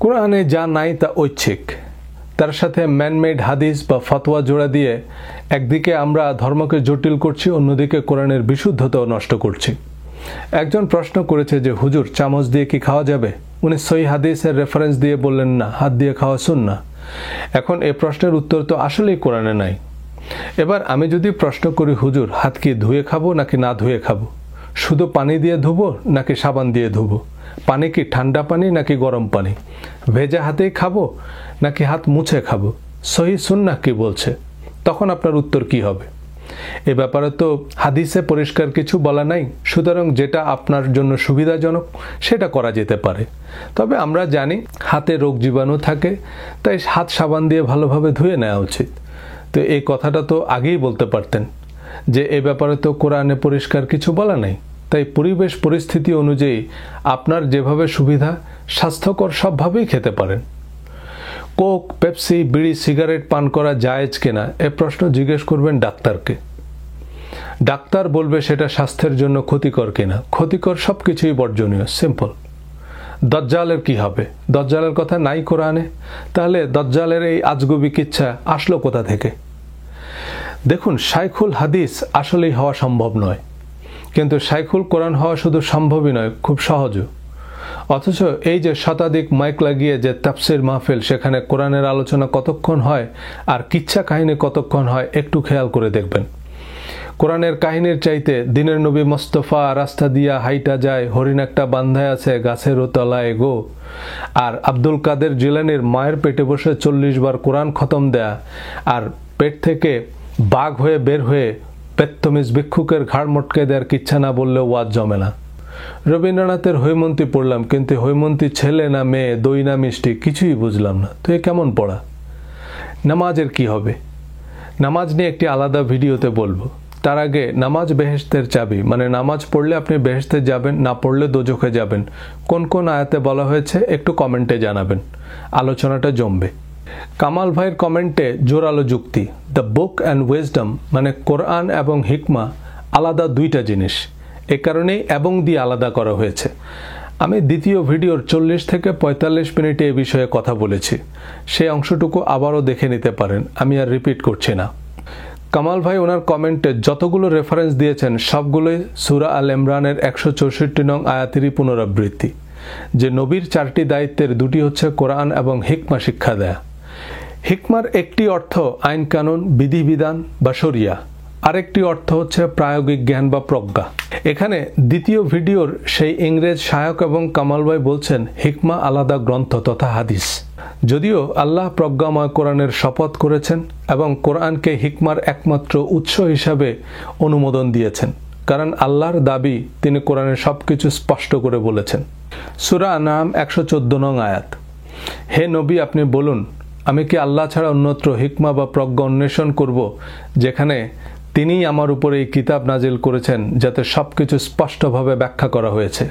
কোরআনে যা নাই তা ঐচ্ছিক, তার সাথে ম্যানমেড হাদিস বা ফতোয়া জোড়া দিয়ে একদিকে আমরা ধর্মকে জটিল করছি, অন্যদিকে কোরআনের বিশুদ্ধতাও নষ্ট করছি। একজন প্রশ্ন করেছে যে হুজুর, চামচ দিয়ে কি খাওয়া যাবে? উনি সহিহ হাদিসের রেফারেন্স দিয়ে বললেন না, হাত দিয়ে খাওয়া সুন্নাহ। এখন এই প্রশ্নের উত্তর তো আসলেই কোরআনে নাই। এবার আমি যদি প্রশ্ন করি, হুজুর, হাত কি ধুয়ে খাবো নাকি না ধুয়ে খাবো? শুধু পানি দিয়ে ধুবো নাকি সাবান দিয়ে ধুবো? পানি কি ঠান্ডা পানি নাকি গরম পানি? ভেজা হাতেই খাবো নাকি হাত মুছে খাবো? সহিহ সুন্নাহ কি বলছে? তখন আপনার উত্তর কি হবে? এ ব্যাপারে তো হাদিসে পরিষ্কার কিছু বলা নাই, সুতরাং যেটা আপনার জন্য সুবিধাজনক সেটা করা যেতে পারে। তবে আমরা জানি হাতে রোগ জীবাণু থাকে, তাই হাত সাবান দিয়ে ভালোভাবে ধুয়ে নেওয়া উচিত। তো এই কথাটা তো আগেই বলতে পারতেন যে এ ব্যাপারে তো কোরআনে পরিষ্কার কিছু বলা নাই। তাই পরিবেশ পরিস্থিতি অনুযায়ী আপনার যেভাবে সুবিধা, স্বাস্থ্যকর সবভাবেই খেতে পারেন। কোক, পেপসি, বিড়ি, সিগারেট পান করা জায়েজ কিনা এ প্রশ্ন জিজ্ঞেস করবেন ডাক্তারকে। ডাক্তার বলবে সেটা স্বাস্থ্যের জন্য ক্ষতিকর কিনা। ক্ষতিকর সব কিছুই বর্জনীয়, সিম্পল। দজ্জালের কি হবে? দজ্জালের কথা নাই কোরআনে, তাহলে দজ্জালের এই আজগুবি কিচ্ছা আসলো কোথা থেকে? দেখুন, শাইখুল হাদিস আসলেই হওয়া সম্ভব নয়, কিন্তু শাইখুল কোরআন হওয়া শুধু সম্ভবই নয়, খুব সহজও। অথচ এই যে শতাধিক মাইক লাগিয়ে যে তাফসির মাহফিল, সেখানে কোরআনের আলোচনা কতক্ষণ হয় আর কিচ্ছা কাহিনী কতক্ষণ হয় একটু খেয়াল করে দেখবেন। কোরআনের কাহিনীর চাইতে দিনের নবী মোস্তফা রাস্তা দিয়া হাইটা যায়, হরিণ একটা বান্ধায় আছে গাছের তলায় গো, আর আব্দুল কাদের জিলানির মায়ের পেটে বসে 40 বার কোরআন খতম দেয়া, আর পেট থেকে বাঘ হয়ে বের হয়ে পেত্তমিজ ভিক্ষুকের ঘাড় মটকে দেওয়ার কিচ্ছা না বললেও ওয়াজ জমে না। রবীন্দ্রনাথের হৈমন্তী পড়লাম, কিন্তু হৈমন্তী ছেলে না মেয়ে, দই না মিষ্টি, কিছুই বুঝলাম না। তো এ কেমন পড়া? নামাজের কি হবে? নামাজ নিয়ে একটি আলাদা ভিডিওতে বলবো। তার আগে, নামাজ বেহেশতের চাবি, মানে নামাজ পড়লে আপনি বেহেশতে যাবেন, না পড়লে দোজখে যাবেন, কোন কোন আয়াতে বলা হয়েছে একটু কমেন্টে জানাবেন, আলোচনাটা জমবে। কামাল ভাইয়ের কমেন্টে জোরালো যুক্তি, দ্য বুক অ্যান্ড উইজডম মানে কোরআন এবং হিকমা আলাদা দুইটা জিনিস, এ কারণেই এবং দিয়ে আলাদা করা হয়েছে। আমি দ্বিতীয় ভিডিওর 40 থেকে 45 মিনিটে এ বিষয়ে কথা বলেছি, সেই অংশটুকু আবারও দেখে নিতে পারেন, আমি আর রিপিট করছি না। কামাল ভাই ওনার কমেন্টে যতগুলো রেফারেন্স দিয়েছেন সবগুলোই সূরা আল ইমরানের 164 নং আয়াতেরই পুনরাবৃত্তি, যে নবীর 4টি দায়িত্বের 2টি হচ্ছে কোরআন এবং হিকমা শিক্ষা দেয়া। হিকমার একটি অর্থ আইন কানুন, বিধিবিধান বা শরিয়া, আরেকটি অর্থ হচ্ছে প্রায়োগিক জ্ঞান বা প্রজ্ঞা। এখানে দ্বিতীয় ভিডিওর সেই ইংরেজ সহায়ক এবং কামাল ভাই বলছেন হিকমা আলাদা গ্রন্থ তথা হাদিস। যদিও আল্লাহ প্রজ্ঞাময় কোরআনের শপথ করেছেন এবং কোরআনকে হিকমার একমাত্র উৎস হিসাবে অনুমোদন দিয়েছেন, কারণ আল্লাহর দাবি তিনি কোরআনের সবকিছু স্পষ্ট করে বলেছেন। সূরা আনআম 114 নং আয়াত, হে নবী, আপনি বলুন, আমি কি আল্লাহ ছাড়া অন্যত্র হিকমা বা প্রজ্ঞা অন্বেষণ করব, যেখানে তিনিই আমার উপরে এই কিতাব নাজিল করেছেন যাতে সবকিছু স্পষ্টভাবে ব্যাখ্যা করা হয়েছে।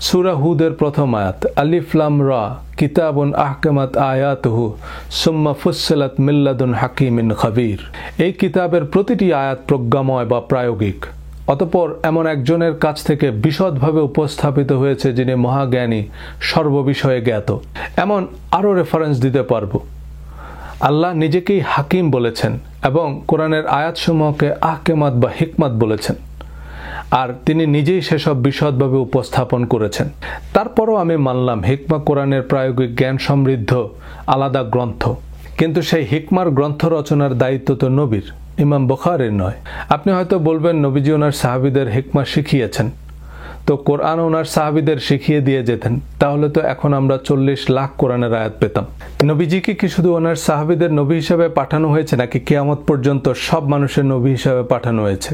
সূরা হুদের প্রথম আয়াত, আলিফ লাম রা কিতাবুন আহকামাত আয়াতুহু সুম্মা ফুসসিলাত মিন লাদুন হাকিমিন খাবীর। এই কিতাবের প্রতিটি আয়াত প্রজ্ঞাময় বা প্রায়োগিক, অতঃপর এমন একজনের কাছ থেকে বিশদভাবে উপস্থাপিত হয়েছে যিনি মহাজ্ঞানী, সর্ববিষয়ে জ্ঞাত। এমন আরও রেফারেন্স দিতে পারবো। আল্লাহ নিজেকেই হাকিম বলেছেন এবং কোরআনের আয়াতসমূহকে আহকামাত বা হিকমাত বলেছেন, আর তিনি নিজেই সেসব বিশদভাবে উপস্থাপন করেছেন। তারপরও আমি মানলাম হিকমা কোরআনের প্রায়োগিক জ্ঞান সমৃদ্ধ আলাদা গ্রন্থ, কিন্তু সেই হিকমার গ্রন্থ রচনার দায়িত্ব তো নবীর, ইমাম বুখারীর নয়। আপনি হয়তো বলবেন নবীজি ওনার সাহাবীদের হিকমা শিখিয়েছেন, তো কোরআন ওনার সাহাবীদের শিখিয়ে দিয়ে যেতেন, তাহলে তো এখন আমরা 40 লাখ কোরআনের আয়াত পেতাম। নবীজিকে কি শুধু ওনার সাহাবীদের নবী হিসাবে পাঠানো হয়েছে, নাকি কিয়ামত পর্যন্ত সব মানুষের নবী হিসাবে পাঠানো হয়েছে?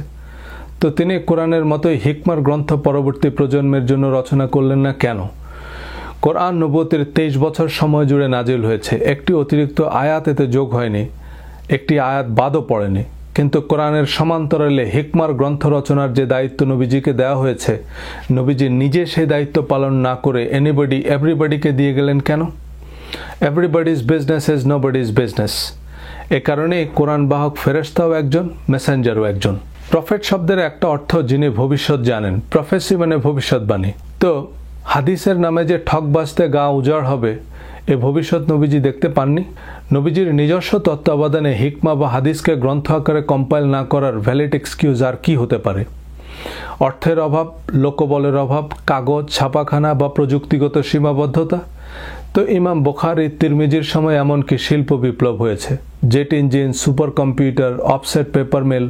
তো তিনি কোরআনের মতোই হিকমার গ্রন্থ পরবর্তী প্রজন্মের জন্য রচনা করলেন না কেন? কোরআন নবুয়তের 23 বছর সময় জুড়ে নাজিল হয়েছে, একটি অতিরিক্ত আয়াত এতে যোগ হয়নি, একটি আয়াত বাদও পড়েনি, কিন্তু কোরআনের সমান্তরালে হিকমার গ্রন্থ রচনার যে দায়িত্ব নবীজিকে দেওয়া হয়েছে, নবীজি নিজে সেই দায়িত্ব পালন না করে এনিবডি এভরিবডিকে দিয়ে গেলেন কেন? Everybody's business is nobody's business. এ কারণে কোরআন বাহক ফেরেশতাও একজন, মেসেঞ্জারও একজন। প্রফেট শব্দের একটা অর্থ যিনি ভবিষ্যৎ জানেন, প্রফেসি মানে ভবিষ্যৎবাণী। তো হাদিসের নামে যে ঠকবাজতে গা উজাড় হবে এ ভবিষ্যৎ নবীজি দেখতে পাননি? নবীজির নিজস্ব তত্ত্বাবধানে হিকমা বা হাদিসকে গ্রন্থ আকারে কম্পাইল না করার ভ্যালিড এক্সকিউজ আর কি হতে পারে? অর্থের অভাব, লোকবলের অভাব, কাগজ, ছাপাখানা বা প্রযুক্তিগত সীমাবদ্ধতা? তো ইমাম বুখারী, তিরমিজির সময় এমনকি শিল্প বিপ্লব হয়েছে। Jet engine, super computer, offset paper mill,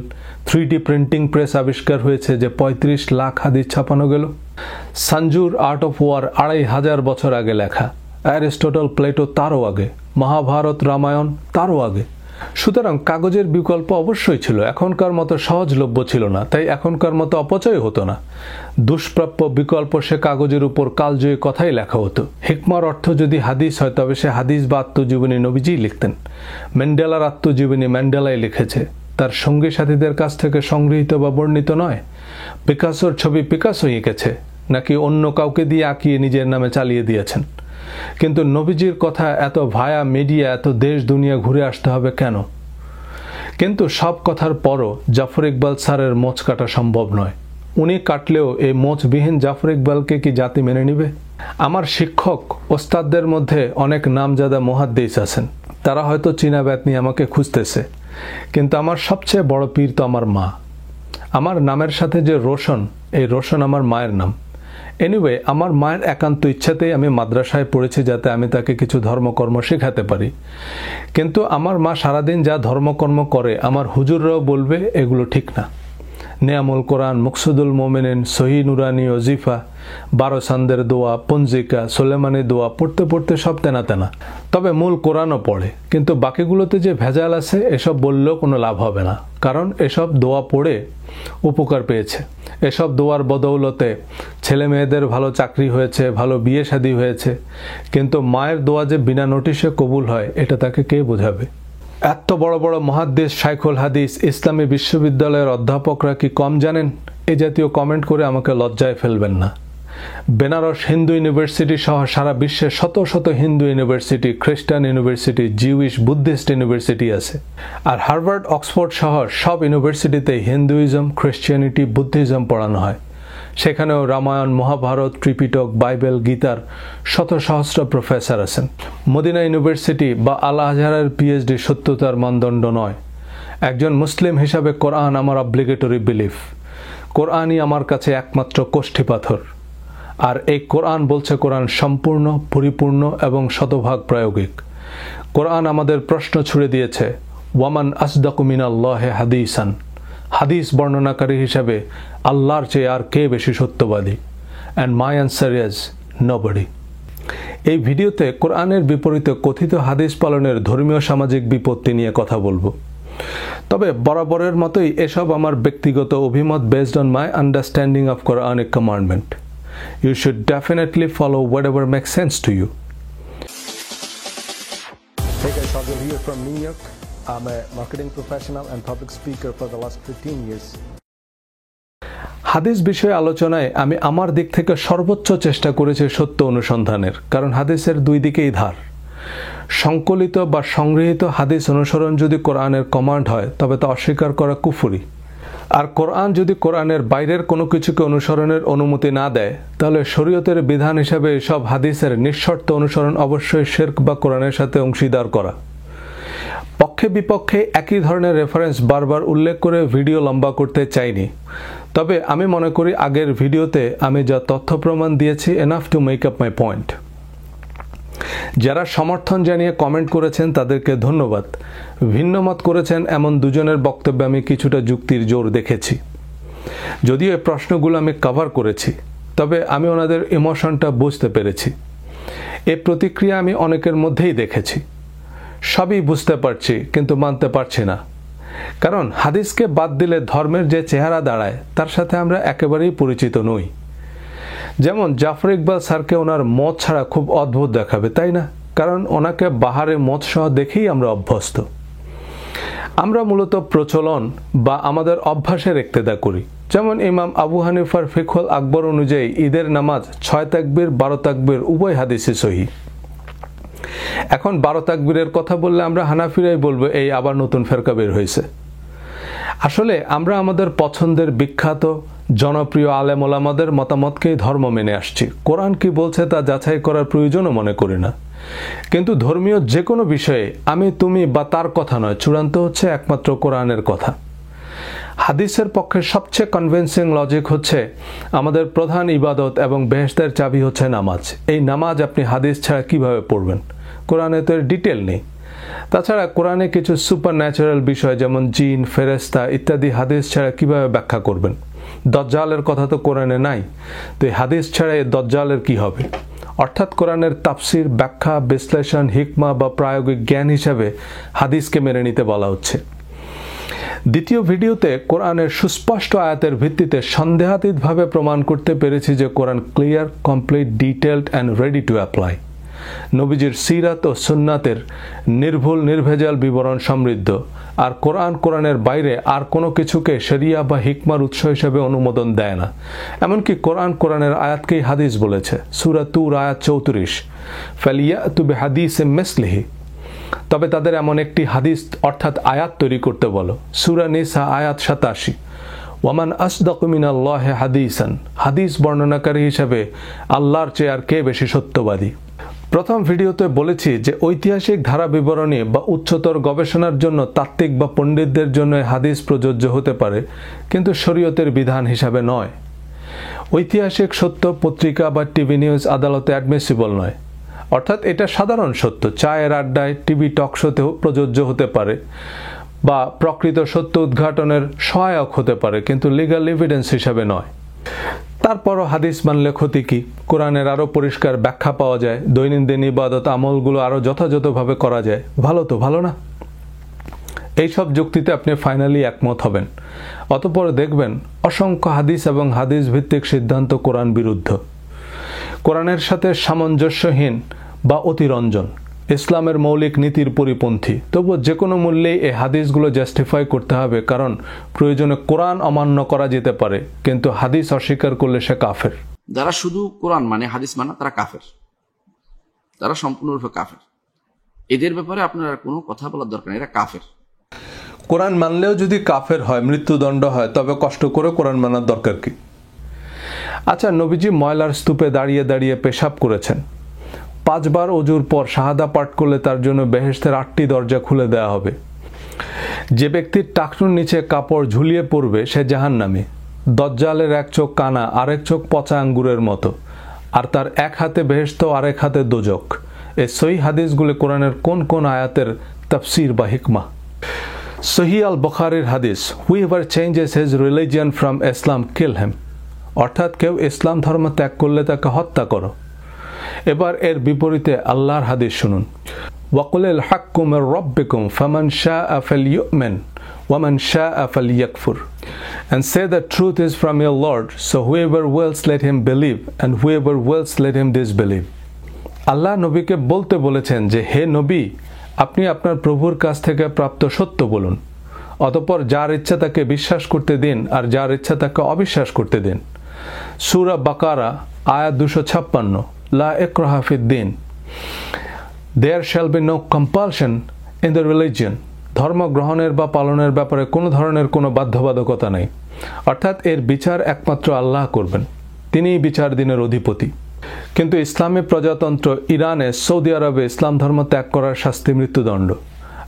3D printing press আবিষ্কার হয়েছে যে 35 লাখ হাদিস ছাপানো গেল। সানজুর আর্ট অফ ওয়ার 2500 বছর আগে লেখা। অ্যারিস্টটল, প্লেটো তারও আগে। মহাভারত, রামায়ণ তারও আগে। সুতরাং কাগজের বিকল্প অবশ্যই ছিল, এখনকার মতো সহজলভ্য ছিল না, তাই এখনকার মতো অপচয় হতো না। দুষ্প্রাপ্য বিকল্প সে কাগজের উপর কালজয়ী কথাই লেখা হতো। হিকমার অর্থ যদি হাদিস হয় তবে সে হাদিস বা আত্মজীবনী নবীজিই লিখতেন। ম্যান্ডেলার আত্মজীবনী ম্যান্ডেলাই লিখেছে, তার সঙ্গী সাথীদের কাছ থেকে সংগৃহীত বা বর্ণিত নয়। পিকাসোর ছবি পিকাসো এঁকেছে নাকি অন্য কাউকে দিয়ে আঁকিয়ে নিজের নামে চালিয়ে দিয়েছেন? কিন্তু নবীজির কথা এত ভায়া মিডিয়া, এত দেশ দুনিয়া ঘুরে আসতে হবে কেন? কিন্তু সব কথার পরও জাফর ইকবাল স্যারের মোচ কাটা সম্ভব নয়। উনি কাটলেও এই মোচবিহীন জাফর ইকবালকে কি জাতি মেনে নিবে? আমার শিক্ষক ওস্তাদদের মধ্যে অনেক নামজাদা মুহাদ্দিস আছেন, তারা হয়তো চীনা ব্যাত নিয়ে আমাকে খুঁজতেছে, কিন্তু আমার সবচেয়ে বড় পীর তো আমার মা। আমার নামের সাথে যে রোশন, এই রোশন আমার মায়ের নাম। এনিওয়ে, আমার মায়ের একান্ত ইচ্ছাতেই আমি মাদ্রাসায় পড়েছি যাতে আমি তাকে কিছু ধর্মকর্ম শেখাতে পারি। কিন্তু আমার মা সারাদিন যা ধর্মকর্ম করে আমার হুজুররাও বলবে এগুলো ঠিক না। নেয়ামুল কোরআন, মুকসুদুল মোমেনিন, সহি নুরানি, ওজিফা, 12 সান্দের দোয়া, পঞ্জিকা, সোলেমানি দোয়া পড়তে পড়তে সব তেনা তেনা। তবে মূল কোরআনও পড়ে, কিন্তু বাকিগুলোতে যে ভেজাল আছে এসব বললেও কোনো লাভ হবে না, কারণ এসব দোয়া পড়ে উপকার পেয়েছে। এসব দোয়ার বদৌলতে ছেলে মেয়েদের ভালো চাকরি হয়েছে, ভালো বিয়ে শাদী হয়েছে। কিন্তু মায়ের দোয়া যে বিনা নোটিশে কবুল হয় এটা তাকে কে বোঝাবে? এত বড় বড় মুহাদ্দিস, শাইখুল হাদিস, ইসলামী বিশ্ববিদ্যালয়ের অধ্যাপকরা কি কম জানেন? এই জাতীয় কমেন্ট করে আমাকে লজ্জায় ফেলবেন না। বেনারস হিন্দু ইউনিভার্সিটি সহ সারা বিশ্বে শত শত হিন্দু ইউনিভার্সিটি, খ্রিস্টান ইউনিভার্সিটি, জিউইশ, বুদ্ধিস্ট ইউনিভার্সিটি আছে। আর হার্ভার্ড, অক্সফোর্ড সহ সব ইউনিভার্সিটিতে হিন্দুইজম, খ্রিস্টিয়ানিটি, বুদ্ধিজম পড়ানো হয়। সেখানেও রামায়ণ, মহাভারত, ত্রিপিটক, বাইবেল, গীতার শত সহস্র প্রফেসর আছেন। মদিনা ইউনিভার্সিটি বা আল আজহারের পিএইচডি সত্যতার মানদণ্ড নয়। একজন মুসলিম হিসাবে কোরআন আমার অব্লিগেটরি বিলিফ। কোরআনই আমার কাছে একমাত্র কোষ্ঠী পাথর। আর এই কোরআন বলছে কোরআন সম্পূর্ণ, পরিপূর্ণ এবং শতভাগ প্রায়োগিক। কোরআন আমাদের প্রশ্ন ছুড়ে দিয়েছে, ওয়ামান আসদাকু মিনাল্লাহি হাদিসান। হাদিস বর্ণনাকারী হিসাবে আল্লাহর চেয়ে আর কে বেশি সত্যবাদী? And my answer is nobody. এই ভিডিওতে কোরআনের বিপরীতে কথিত হাদিস পালনের ধর্মীয় সামাজিক বিপত্তি নিয়ে কথা বলবো। তবে বরাবরের মতোই এসব আমার ব্যক্তিগত অভিমত based on my understanding of Quranic commandment. You should definitely follow whatever makes sense to you. Hey guys, Sajal here from New York. I'm a marketing professional and public speaker for the last 15 years. হাদিস বিষয়ে আলোচনায় আমি আমার দিক থেকে সর্বোচ্চ চেষ্টা করেছি সত্য অনুসন্ধানের, কারণ হাদিসের দুই দিকেই ধার। সংকলিত বা সংগৃহীত হাদিস অনুসরণ যদি কোরআনের কমান্ড হয় তবে তা অস্বীকার করা কুফরি। আর কোরআন যদি কোরআনের বাইরের কোনো কিছুকে অনুসরণের অনুমতি না দেয় তাহলে শরীয়তের বিধান হিসাবে এসব হাদিসের নিঃশর্ত অনুসরণ অবশ্যই শিরক বা কোরআনের সাথে অংশীদার করা। পক্ষে বিপক্ষে একই ধরনের রেফারেন্স বারবার উল্লেখ করে ভিডিও লম্বা করতে চাইনি। তবে আমি মনে করি আগের ভিডিওতে আমি যা তথ্য প্রমাণ দিয়েছি enough to make up my point. যারা সমর্থন জানিয়ে কমেন্ট করেছেন তাদেরকে ধন্যবাদ। ভিন্ন মত করেছেন এমন দুজনের বক্তব্যে আমি কিছুটা যুক্তির জোর দেখেছি। যদিও এই প্রশ্নগুলো আমি কভার করেছি, তবে আমি ওনাদের ইমোশনটা বুঝতে পেরেছি। এই প্রতিক্রিয়া আমি অনেকের মধ্যেই দেখেছি। সবই বুঝতে পারছি কিন্তু মানতে পারছি না, কারণ হাদিসকে বাদ দিলে ধর্মের যে চেহারা দাঁড়ায় তার সাথে আমরা একেবারেই পরিচিত নই। যেমন জাফর ইকবাল স্যারকে ওনার মত ছাড়া খুব অদ্ভুত দেখাবে, তাই না? কারণ ওনাকে বাহারে মত সহ দেখেই আমরা অভ্যস্ত। আমরা মূলত প্রচলন বা আমাদের অভ্যাসের ইক্তেদা করি। যেমন ইমাম আবু হানিফার ফিকহুল আকবর অনুযায়ী ঈদের নামাজ 6 তাকবীর 12 তাকবীর উভয় হাদিসে সহিহ। এখন 12 তাকবীরের কথা বললে আমরা হানাফিরাই বলবো এই আবার নতুন ফেরকা বের হয়েছে। আসলে আমরা আমাদের পছন্দের বিখ্যাত জনপ্রিয় আলেম ওলামাদের মতামতকেই ধর্ম মেনে আসছি। কোরআন কি বলছে তা যাচাই করার প্রয়োজনও মনে করি না। কিন্তু ধর্মীয় যে কোনো বিষয়ে আমি তুমি বা তার কথা নয়, চূড়ান্ত হচ্ছে একমাত্র কোরআনের কথা। হাদিসের পক্ষে সবচেয়ে কনভিন্সিং লজিক হচ্ছে আমাদের প্রধান ইবাদত এবং বেহেশতের চাবি হচ্ছে নামাজ। এই নামাজ আপনি হাদিস ছাড়া কিভাবে পড়বেন? কোরআনে তো এর ডিটেল নেই। তাছাড়া কোরআনে কিছু সুপার ন্যাচারাল বিষয় যেমন জিন, ফেরেস্তা ইত্যাদি হাদিস ছাড়া কিভাবে ব্যাখ্যা করবেন? দজ্জালের কথা তো কোরআনে নাই, তো এই হাদিস ছাড়া এই দজ্জালের কি হবে? অর্থাৎ কোরআনের তাফসির, ব্যাখ্যা, বিশ্লেষণ, হিকমা বা প্রায়োগিক জ্ঞান হিসাবে হাদিসকে মেনে নিতে বলা হচ্ছে। দ্বিতীয় ভিডিওতে কোরআনের সুস্পষ্ট আয়াতের ভিত্তিতে সন্দেহাতীতভাবে প্রমাণ করতে পেরেছি যে Quran clear, complete, detailed and ready to apply. নবীজির সিরাত ও সুন্নাতের নির্ভুল নির্ভেজাল বিবরণ সমৃদ্ধ। আর কোরআনের বাইরে আর কোনো কিছুকে শরিয়া বা হিকমার উৎস হিসেবে অনুমোদন দেয় না। এমনকি কোরআনের আয়াতকেই হাদিস বলেছে। সূরা তুর আয়াত 34, ফালিয়াতু বিহাদিসিম মিসলিহি। তবে তাদের এমন একটি হাদিস অর্থাৎ আয়াত তৈরি করতে বলো। সূরা নিসা আয়াত 87, ওয়ামান আসদাকু মিনাল্লাহি হাদিসান। হাদিস বর্ণনাকারী হিসেবে আল্লাহর চেয়ে আর কে বেশি সত্যবাদী? প্রথম ভিডিওতে বলেছি যে ঐতিহাসিক ধারা বিবরণী বা উচ্চতর গবেষণার জন্য তাত্ত্বিক বা পণ্ডিতদের জন্য হাদিস প্রযোজ্য হতে পারে, কিন্তু শরীয়তের বিধান হিসাবে নয়। ঐতিহাসিক সত্য পত্রিকা বা টিভি নিউজ আদালতে অ্যাডমিসিবল নয়। অর্থাৎ এটা সাধারণ সত্য, চায়ের আড্ডায়, টিভি টক শোতেও প্রযোজ্য হতে পারে বা প্রকৃত সত্য উদ্ঘাটনের সহায়ক হতে পারে, কিন্তু লিগ্যাল এভিডেন্স হিসাবে নয়। তারপরও হাদিস মানলে ক্ষতি কি? কোরআনের আরও পরিষ্কার ব্যাখ্যা পাওয়া যায়, দৈনন্দিন ইবাদত আমলগুলো আরও যথাযথভাবে করা যায়। ভালো তো, ভালো না? এইসব যুক্তিতে আপনি ফাইনালি একমত হবেন। অতঃপর দেখবেন অসংখ্য হাদিস এবং হাদিস ভিত্তিক সিদ্ধান্ত কোরআন বিরুদ্ধ, কোরআনের সাথে সামঞ্জস্যহীন বা অতিরঞ্জন, ইসলামের মৌলিক নীতির পরিপন্থী। তবুও যে কোনো মূল্যেই এই হাদিসগুলো জাস্টিফাই করতে হবে, কারণ প্রয়োজনে কোরআন অমান্য করা যেতে পারে, কিন্তু হাদিস অস্বীকার করলে সে কাফের। যারা শুধু কোরআন মানে, হাদিস মানে, তারা কাফের, তারা সম্পূর্ণরূপে কাফের। এদের ব্যাপারে আপনার কোনো কথা বলার দরকার নেই, এরা কাফের। কোরআন মানলেও যদি কাফের হয়, মৃত্যুদণ্ড হয়, তবে কষ্ট করে কোরআন মানার দরকার কি? আচ্ছা, নবীজি ময়লার স্তূপে দাঁড়িয়ে দাঁড়িয়ে পেশাব করেছেন। 5 বার অজুর পর শাহাদা পাঠ করলে তার জন্য বেহেশতের 8টি দরজা খুলে দেওয়া হবে। যে ব্যক্তির টাকনুর নিচে কাপড় ঝুলিয়ে পড়বে সে জাহান্নামী। দজ্জালের এক চোখ কানা, আরেক চোখ পচা আঙ্গুরের মতো, আর তার এক হাতে বেহেশত, আরেক হাতে দোজক। এই সহিহ হাদিসগুলো কোরআনের কোন কোন আয়াতের তাফসির বা হিকমা? সহিহ আল বুখারীর হাদিস, হুইএভার চেঞ্জেস হিজ রিলিজিয়ন ফ্রম ইসলাম কিল হিম। অর্থাৎ কেউ ইসলাম ধর্ম ত্যাগ করলে তাকে হত্যা করো। এবার এর বিপরীতে আল্লাহর হাদিস শুনুন, ওয়াকুলিল হাক্কু মির রাব্বিকুম ফামান শাআ ফালইউমিন ওয়ামান শাআ ফালইয়াকফুর, and say the truth is from your Lord, so whoever wills let him believe and whoever wills let him disbelieve. আল্লাহ নবীকে বলতে বলেছেন যে, হে নবী, আপনি আপনার প্রভুর কাছ থেকে প্রাপ্ত সত্য বলুন, অতঃপর যার ইচ্ছা তাকে বিশ্বাস করতে দিন আর যার ইচ্ছা তাকে অবিশ্বাস করতে দিন। সূরা বাকারা আয়াত 256, লা ইকরাহা ফিদ-দীন, there shall be no compulsion in the religion. ধর্ম গ্রহণের বা পালনের ব্যাপারে কোনো ধরনের কোনো বাধ্যবাধকতা নেই। অর্থাৎ এর বিচার একমাত্র আল্লাহ করবেন, তিনিই বিচার দিনের অধিপতি। কিন্তু ইসলামী প্রজাতন্ত্র ইরানে, সৌদি আরবে ইসলাম ধর্ম ত্যাগ করার শাস্তি মৃত্যুদণ্ড।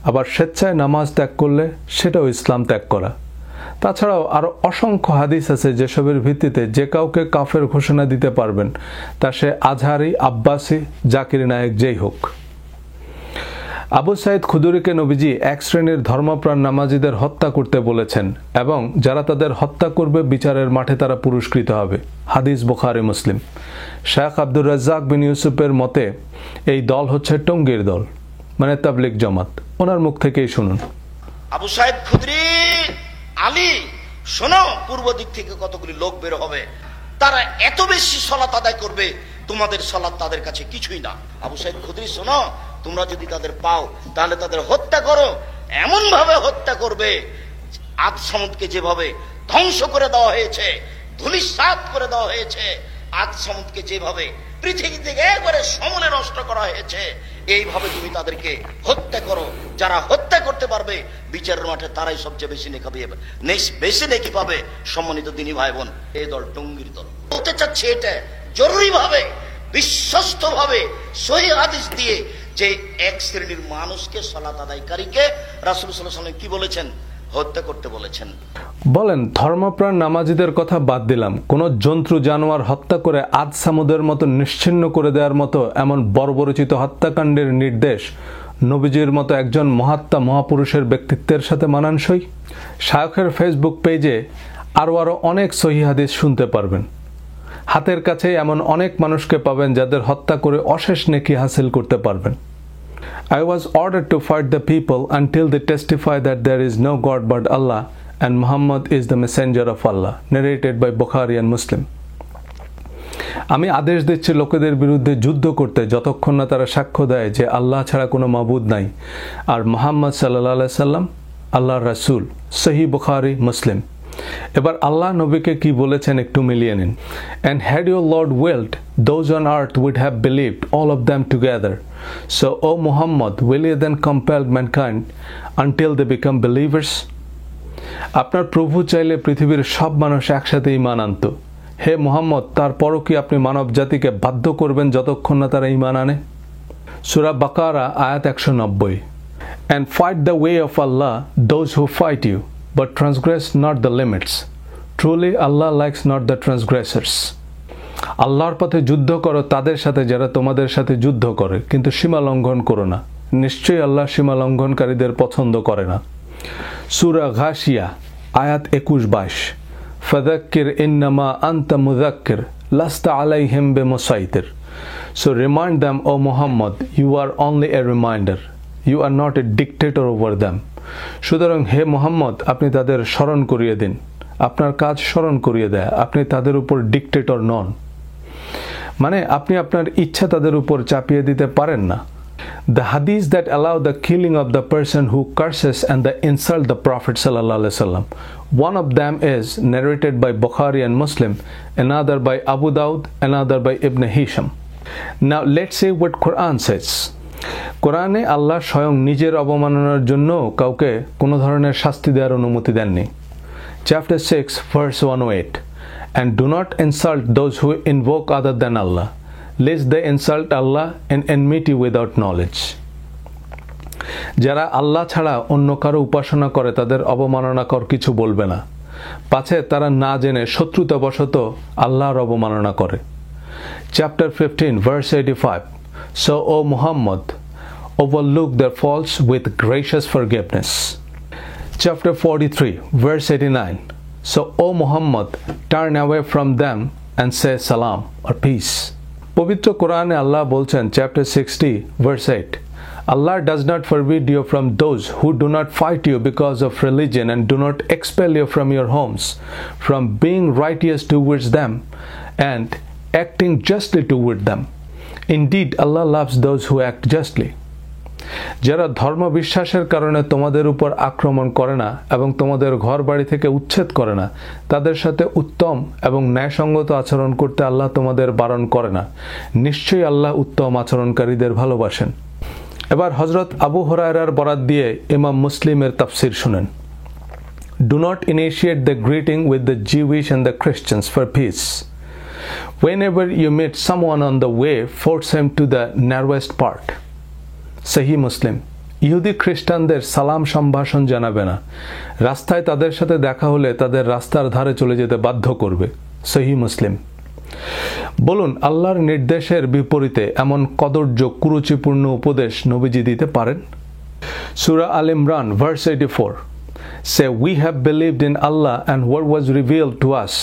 আবার স্বেচ্ছায় নামাজ ত্যাগ করলে সেটাও ইসলাম ত্যাগ করা। তাছাড়াও আরও অসংখ্য হাদিস আছে যেসবের ভিত্তিতে যে কাউকে কাফের ঘোষণা দিতে পারবেন, তা সে আজহারি, আব্বাসি, জাকির নায়েক যেই হোক। আবু সাইদ খুদরিকে নবীজি এক শ্রেণীর ধর্মপ্রাণ নামাজিদের হত্যা করতে বলেছেন এবং যারা তাদের হত্যা করবে বিচারের মাঠে তারা পুরস্কৃত হবে। হাদিস বুখারী, মুসলিম। শেখ আব্দুর রাজ্জাক বিন ইউসুফের মতে এই দল হচ্ছে টঙ্গীর দল, মানে তাবলিগ জামাত। ওনার মুখ থেকেই শুনুন। আবু সাইদ খুদরি, আলী, শোনো, পূর্ব দিক থেকে কতগুলি লোক বের হবে, তারা এত বেশি সালাত আদায় করবে, তোমাদের সালাত তাদের কাছে কিছুই না। আবু সাইদ খুদরি, শোনো, তোমরা যদি তাদের পাও তাহলে তাদের হত্যা করো, এমন ভাবে হত্যা করবে আদ সামুদকে যেভাবে ধ্বংস করে দেওয়া হয়েছে, ধূলিসাৎ করে দেওয়া হয়েছে, আদ সামুদকে যেভাবে পৃথিবী থেকে একবারে সমূলে নষ্ট করা হয়েছে, এইভাবে তুমি তাদেরকে হত্যা করো। যারা হত্যা করতে পারবে বিচারের মাঠে তারাই সবচেয়ে বেশি নেকি পাবে। সম্মানিত দিনী ভাই বোন, এই দল টঙ্গীর দল। বলতে চাচ্ছি এটা জরুরি ভাবে বিশ্বস্ত ভাবে সহিহ হাদিস দিয়ে যে এক শ্রেণীর মানুষকে সালাত আদায়কারীকে রাসূল সাল্লাল্লাহু আলাইহি ওয়াসাল্লাম কি বলেছেন? হত্যা করতে বলেছেন। বলেন, ধর্মপ্রাণ নামাজিদের কথা বাদ দিলাম, কোন জন্তু জানোয়ার হত্যা করে আদ সামুদের মতো নিশ্চিহ্ন করে দেওয়ার মতো এমন বর্বরচিত হত্যাকাণ্ডের নির্দেশ নবীজির মতো একজন মহাত্মা মহাপুরুষের ব্যক্তিত্বের সাথে মানানসই? শায়খের ফেসবুক পেজে আরও অনেক সহিহ হাদিস শুনতে পারবেন। হাতের কাছে এমন অনেক মানুষকে পাবেন যাদের হত্যা করে অশেষ নেকি হাসিল করতে পারবেন। I was ordered to fight the people until they testify that there is no God but Allah and Muhammad is the messenger of Allah, narrated by Bukhari and Muslim. আমি আদেশ দিচ্ছি লোকেদের বিরুদ্ধে যুদ্ধ করতে যতক্ষণ না তারা সাক্ষ্য দেয় যে আল্লাহ ছাড়া কোনো মাবুদ নাই আর মুহাম্মদ সাল্লাল্লাহু আলাইহি সাল্লাম আল্লাহর রাসূল। সহিহ বুখারী, মুসলিম। এবার আল্লাহ নবীকে কি বলেছেন একটু মিলিয়ে নিন। And had your Lord willed, those on earth would have believed, all of them together. So, O Muhammad, will you then compel mankind until they become believers? আপনার প্রভু চাইলে পৃথিবীর সব মানুষ একসাথে ঈমান আনত। হে মুহাম্মদ, তারপরও কি আপনি মানব জাতিকে বাধ্য করবেন যতক্ষণ না তারা ঈমান আনে? সূরা বাকারা আয়াত 190। And fight the way of Allah, those who fight you, but transgress not the limits. Truly Allah likes not the transgressors. আল্লাহর পথে যুদ্ধ করো তাদের সাথে যারা তোমাদের সাথে যুদ্ধ করে, কিন্তু সীমা লঙ্ঘন করো না। নিশ্চয়ই আল্লাহ সীমা লঙ্ঘনকারীদের পছন্দ করে না। সূরা ঘাশিয়া আয়াত 21-22। ফাযাক্কির ইন্নামা আনতা মুযাক্কির লাস্তা আলাইহিম বিমুসাইতির। So remind them, O Muhammad, you are only a reminder. You are not a dictator over them. সুতরাং হে মুহাম্মদ, আপনি তাদের স্মরণ করিয়ে দিন। আপনার কাজ স্মরণ করিয়ে দেয়, আপনি তাদের উপর ডিক্টেটর নন। মানে আপনি আপনার ইচ্ছা তাদের উপর চাপিয়ে দিতে পারেন না। The hadith that allow the killing of the person who curses and the insult the Prophet sallallahu alaihi wasallam. One of them is narrated by Bukhari and Muslim, another by Abu Dawud, another by Ibn Hisham. Now let's see what Quran says. কোরআনে আল্লাহ স্বয়ং নিজের অবমাননার জন্য কাউকে কোনো ধরনের শাস্তি দেওয়ার অনুমতি দেননি। Chapter 6 verse 108, and do not insult those who invoke other than Allah, lest they insult Allah in enmity without knowledge. যারা আল্লাহ ছাড়া অন্য কারো উপাসনা করে তাদের অবমাননাকর কিছু বলবে না, পাছে তারা না জেনে শত্রুতাবশত আল্লাহর অবমাননা করে। Chapter 15 verse 85, so O Muhammad, overlook their faults with gracious forgiveness. Chapter 43 verse 89, so O Muhammad, turn away from them and say salam or peace. পবিত্র কোরআনে আল্লাহ বলছেন, chapter 60 verse 8, Allah does not forbid you from those who do not fight you because of religion and do not expel you from your homes, from being righteous towards them and acting justly toward them. Indeed, Allah loves those who act justly. যারা ধর্ম বিশ্বাসের কারণে তোমাদের উপর আক্রমণ করে না এবং তোমাদের ঘর বাড়ি থেকে উচ্ছেদ করে না, তাদের সাথে উত্তম এবং ন্যায়সঙ্গত আচরণ করতে আল্লাহ তোমাদের বারণ করে না। নিশ্চয়ই আল্লাহ উত্তম আচরণকারীদের ভালোবাসেন। এবার হযরত আবু হুরায়রার বরাত দিয়ে ইমাম মুসলিমের তাফসীর শুনেন। Do not initiate the greeting with the Jewish and the Christians for peace. Whenever you meet someone on the way, force him to the narrowest part. সহিহ মুসলিম। ইহুদি খ্রিস্টানদের সালাম সম্ভাষণ জানাবে না, রাস্তায় তাদের সাথে দেখা হলে তাদের রাস্তার ধারে চলে যেতে বাধ্য করবে। সহিহ মুসলিম। বলুন, আল্লাহর নির্দেশের বিপরীতে এমন কদর্য কুরুচিপূর্ণ উপদেশ নবীজি দিতে পারেন? সূরা আল Imran verse 84, say we have believed in Allah and what was revealed to us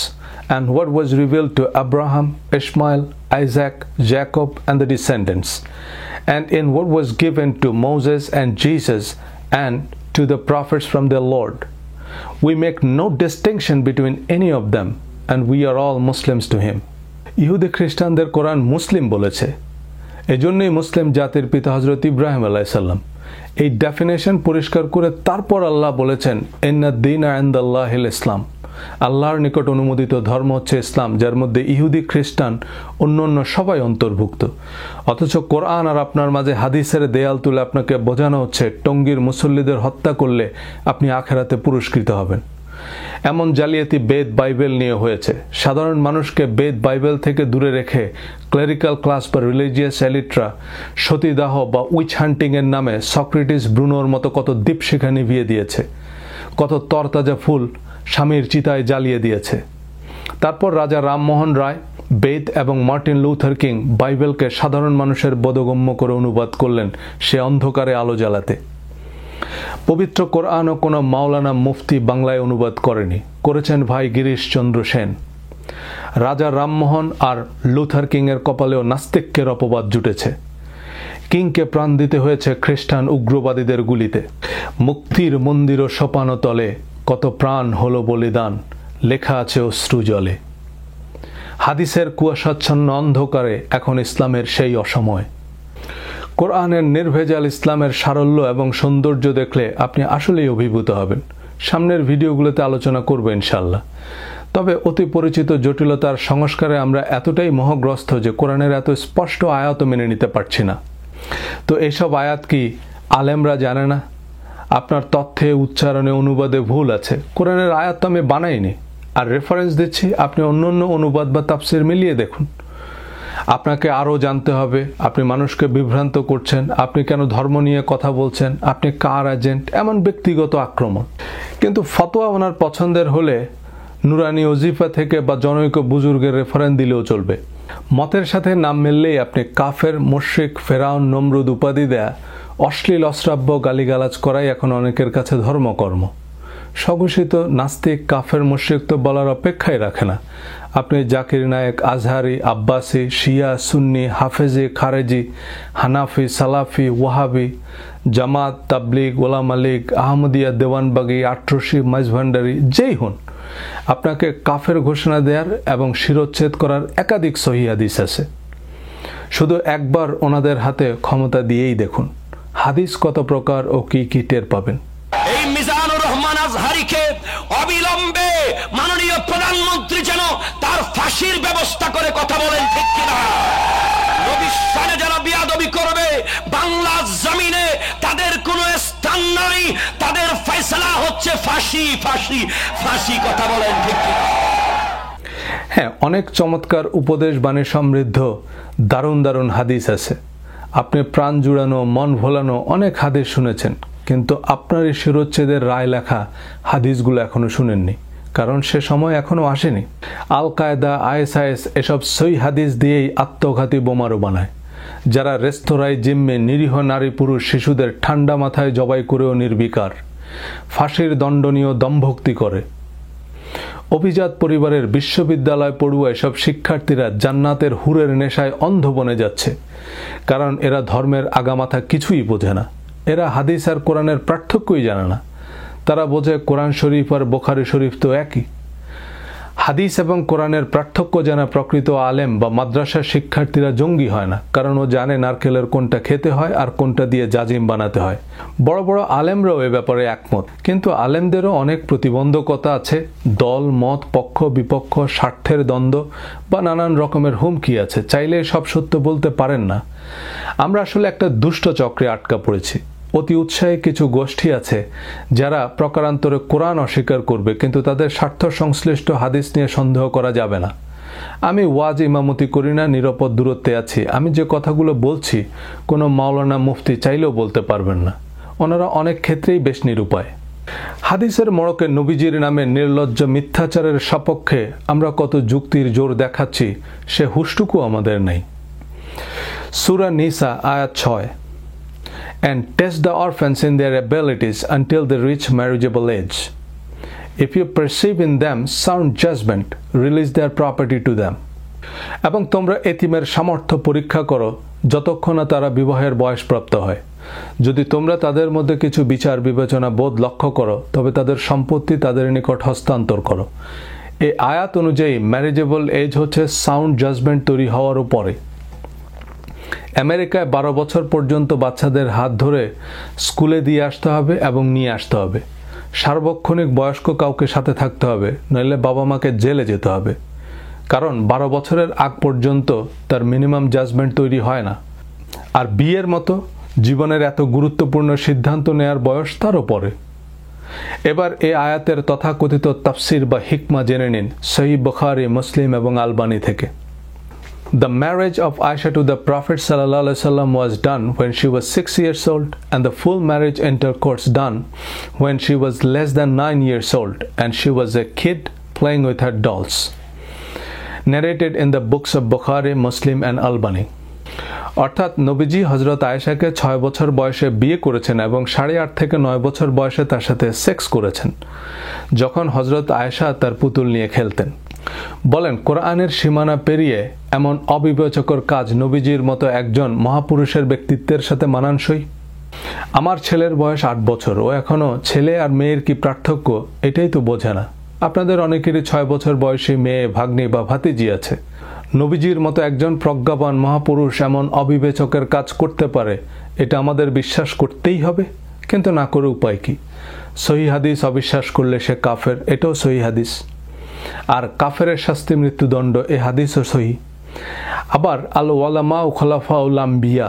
and what was revealed to Abraham, Ishmael, Isaac, Jacob and the descendants, and in what was given to Moses and Jesus and to the prophets from their Lord. We make no distinction between any of them and we are all Muslims to him. ইহুদি খ্রিস্টানদের কোরআন মুসলিম বলেছে, এজন্যই মুসলিম জাতির পিতা হযরত ইব্রাহিম আলাইহিস সালাম। এই definition পরিষ্কার করে তারপর আল্লাহ বলেছেন, ইন্নাদ দীনা ইনদাল্লাহিল ইসলাম, আল্লাহর নিকট অনুমোদিত ধর্ম হচ্ছে ইসলাম, যার মধ্যে ইহুদি, খ্রিস্টান, অন্যান্য সবাই অন্তর্ভুক্ত। অথচ কোরআন আর আপনার মাঝে হাদিসের দেয়াল তুলে আপনাকে বোঝানো হচ্ছে টঙ্গীর মুসল্লিদের হত্যা করলে আপনি আখেরাতে পুরস্কৃত হবেন। এমন জালিয়াতি বেদ বাইবেল নিয়ে হয়েছে। সাধারণ মানুষকে বেদ বাইবেল থেকে দূরে রেখে ক্লেরিক্যাল ক্লাস বা রিলিজিয়াস এলিটরা সতীদাহ বা উইচ হান্টিংয়ের নামে সক্রেটিস, ব্রুনোর মতো কত দীপশিখা নিভিয়ে দিয়েছে, কত তরতাজা ফুল স্বামীর চিতায় জ্বালিয়ে দিয়েছে। তারপর রাজা রামমোহন রায়, বেদ এবং মার্টিন লুথার কিং বাইবেলকে সাধারণ মানুষের বোধগম্য করে অনুবাদ করলেন সে অন্ধকারে আলো জ্বালাতে। পবিত্র কোরআনও কোনো মাওলানা মুফতি বাংলায় অনুবাদ করেনি, করেছেন ভাই গিরিশচন্দ্র সেন। রাজা রামমোহন আর লুথার কিংয়ের কপালেও নাস্তিক্যের অপবাদ জুটেছে। কিংকে প্রাণ দিতে হয়েছে খ্রিস্টান উগ্রবাদীদের গুলিতে। মুক্তির মন্দির ও সোপানো তলে কত প্রাণ হলো বলিদান, লেখা আছে অশ্রু জলে। হাদিসের কুয়াশাচ্ছন্ন অন্ধকারে এখন ইসলামের সেই অসময়। কোরআনের নির্ভেজাল ইসলামের সারল্য এবং সৌন্দর্য দেখলে আপনি আসলেই অভিভূত হবেন। সামনের ভিডিওগুলোতে আলোচনা করব ইনশাল্লাহ। তবে অতি পরিচিত জটিলতার সংস্কারে আমরা এতটাই মোহগ্রস্ত যে কোরআনের এত স্পষ্ট আয়াতও মেনে নিতে পারছি না। তো এইসব আয়াত কি আলেমরা জানে না? আপনার তথ্যে, উচ্চারণে, অনুবাদে ভুল আছে। কোরআনের আয়াত তো আমি বানাইনি, আর রেফারেন্স দিচ্ছি, আপনি অন্য অনুবাদ বা তাফসির মিলিয়ে দেখুন। আপনাকে আরও জানতে হবে আপনি মানুষকে বিভ্রান্ত করছেন, আপনি কেন ধর্ম নিয়ে কথা বলছেন, আপনি কার এজেন্ট, এমন ব্যক্তিগত আক্রমণ। কিন্তু ফতোয়া ওনার পছন্দের হলে নুরানি ওজিফা থেকে বা জনৈক বুজুর্গের রেফারেন্স দিলেও চলবে। মতের সাথে নাম মিললেই আপনি কাফের, মুশরিক, ফেরাউন, নমরুদ উপাধি দেয়া, অশ্লীল অশ্রাব্য গালিগালাজ করাই এখন অনেকের কাছে ধর্মকর্ম। স্বঘোষিত নাস্তিক, কাফের, মুশরিক তো বলার অপেক্ষাই রাখে না। আপনি জাকির নায়েক, আজহারি, আব্বাসি, শিয়া, সুন্নি, হাফেজি, খারেজি, হানাফি, সালাফি, ওয়াহাবি, জামাত, তাবলিগ, ওলামা লীগ, আহমদিয়া, দেওয়ানবাগি, আট্রসি, মাইজভান্ডারি, যেই হন, আপনাকে কাফের ঘোষণা দেওয়ার এবং শিরোচ্ছেদ করার একাধিক সহিহ হাদিস আছে। শুধু একবার ওনাদের হাতে ক্ষমতা দিয়েই দেখুন হাদিস কত প্রকার ও কি কি টের পাবেন। এই মিজানুর রহমান আজহারিকে অবিলম্বে মাননীয় প্রধানমন্ত্রী যেন তার ফাঁসির ব্যবস্থা করে কথা বলেন, ঠিক কিনা? নবীর শানে যারা বিয়াদবি করবে বাংলা জমিনে তাদের কোনো স্থান নাই, তাদের ফয়সালা হচ্ছে ফাঁসি, ফাঁসি, ফাঁসি, কথা বলেন, ঠিক কিনা? হ্যাঁ, অনেক চমৎকার উপদেশ বাণী সমৃদ্ধ দারুণ দারুণ হাদিস আছে। আপনি প্রাণ জুড়ানো, মন ভোলানো অনেক হাদিস শুনেছেন, কিন্তু আপনার এই শিরোচ্ছেদের রায় লেখা হাদিসগুলো এখনো শুনেননি, কারণ সে সময় এখনো আসেনি। আল কায়দা, ISIS এসব সই হাদিস দিয়েই আত্মঘাতী বোমারও বানায়, যারা রেস্তোরাঁয়, জিম্মে নিরীহ নারী পুরুষ শিশুদের ঠান্ডা মাথায় জবাই করেও নির্বিকার, ফাঁসির দণ্ডনীয় দম্ভক্তি করে। অভিজাত পরিবারের বিশ্ববিদ্যালয় পড়ুয়া এসব শিক্ষার্থীরা জান্নাতের হুরের নেশায় অন্ধ বনে যাচ্ছে, কারণ এরা ধর্মের আগামাথা কিছুই বোঝে না। এরা হাদিস আর কোরআনের পার্থক্যই জানে না। তারা বোঝে কোরআন শরীফ আর বুখারী শরীফ তো একই। হাদিস এবং কোরআনের পার্থক্য জানা প্রকৃত আলেম বা মাদ্রাসার শিক্ষার্থীরা জঙ্গি হয় না, কারণ ও জানে নারকেলের কোনটা খেতে হয় আর কোনটা দিয়ে জাজিম বানাতে হয়। বড় বড় আলেমরাও এ ব্যাপারে একমত, কিন্তু আলেমদেরও অনেক প্রতিবন্ধকতা আছে। দল, মত, পক্ষ বিপক্ষ, স্বার্থের দ্বন্দ্ব বা নানান রকমের হুমকি আছে। চাইলে সব সত্য বলতে পারেন না। আমরা আসলে একটা দুষ্ট চক্রে আটকা পড়েছি। অতি উৎসাহী কিছু গোষ্ঠী আছে যারা প্রকারান্তরে কোরআন অস্বীকার করবে, কিন্তু তাদের স্বার্থ সংশ্লিষ্ট হাদিস নিয়ে সন্দেহ করা যাবে না। আমি ওয়াজ ইমামতি করি না, নিরাপদ দূরত্বে আছি। আমি যে কথাগুলো বলছি কোনো মাওলানা মুফতি চাইলেও বলতে পারবেন না। ওনারা অনেক ক্ষেত্রেই বেশ নিরুপায়। হাদিসের মোড়কে নবীজির নামে নির্লজ্জ মিথ্যাচারের সপক্ষে আমরা কত যুক্তির জোর দেখাচ্ছি, সে হুশটুকু আমাদের নেই। সূরা নিসা আয়াত 6, and test the orphans in their abilities until they reach marriageable age. If you perceive in them sound judgment, release their property to them. এবং তোমরা এতিমের সামর্থ্য পরীক্ষা করো যতক্ষণ না তারা বিবাহের বয়সপ্রাপ্ত হয়। যদি তোমরা তাদের মধ্যে কিছু বিচার বিবেচনা বোধ লক্ষ্য করো, তবে তাদের সম্পত্তি তাদের নিকট হস্তান্তর করো। এই আয়াত অনুযায়ী ম্যারেজেবল এজ হচ্ছে সাউন্ড জাজমেন্ট তৈরি হওয়ার উপরে। আমেরিকায় 12 বছর পর্যন্ত বাচ্চাদের হাত ধরে স্কুলে দিয়ে আসতে হবে এবং নিয়ে আসতে হবে। সার্বক্ষণিক বয়স্ক কাউকে সাথে থাকতে হবে, নইলে বাবা মাকে জেলে যেতে হবে। কারণ 12 বছরের আগ পর্যন্ত তার মিনিমাম জাজমেন্ট তৈরি হয় না। আর বিয়ের মতো জীবনের এত গুরুত্বপূর্ণ সিদ্ধান্ত নেয়ার বয়স তারও পরে। এবার এই আয়াতের তথাকথিত তাফসির বা হিকমা জেনে নিন সহিহ বুখারী, মুসলিম এবং আলবানী থেকে। The marriage of Aisha to the Prophet ﷺ was done when she was 6 years old, and the full marriage intercourse done when she was less than 9 years old and she was a kid playing with her dolls. Narrated in the books of Bukhari, Muslim and Albani. অর্থাৎ নবীজি হযরত আয়েশাকে 6 বছর বয়সে বিয়ে করেছেন এবং 8.5 থেকে 9 বছর বয়সে তার সাথে সেক্স করেছেন, যখন হযরত আয়েশা তার পুতুল নিয়ে খেলতেন। বলেন, কোরআনের সীমানা পেরিয়ে এমন অবিবেচকর কাজ নবীজির মতো একজন মহাপুরুষের ব্যক্তিত্বের সাথে মানানসই? আমার ছেলের বয়স 8 বছর, ও এখনো ছেলে আর মেয়ের কি পার্থক্য এটাই তো বোঝে না। আপনাদের অনেকেরই 6 বছর বয়সী মেয়ে, ভাগ্নি বা ভাতিজি আছে। নবীজির মতো একজন প্রজ্ঞাবান মহাপুরুষ এমন অবিবেচকের কাজ করতে পারে, এটা আমাদের বিশ্বাস করতেই হবে, কিন্তু না করে উপায় কি? সহিহ হাদিস অবিশ্বাস করলে সে কাফের, এটাও সহিহ হাদিস। আর কাফেরের শাস্তি মৃত্যুদণ্ড, এ হাদিসও সহিহ। আবার আল ওয়ালামা ও খোলাফাউল আম্বিয়া,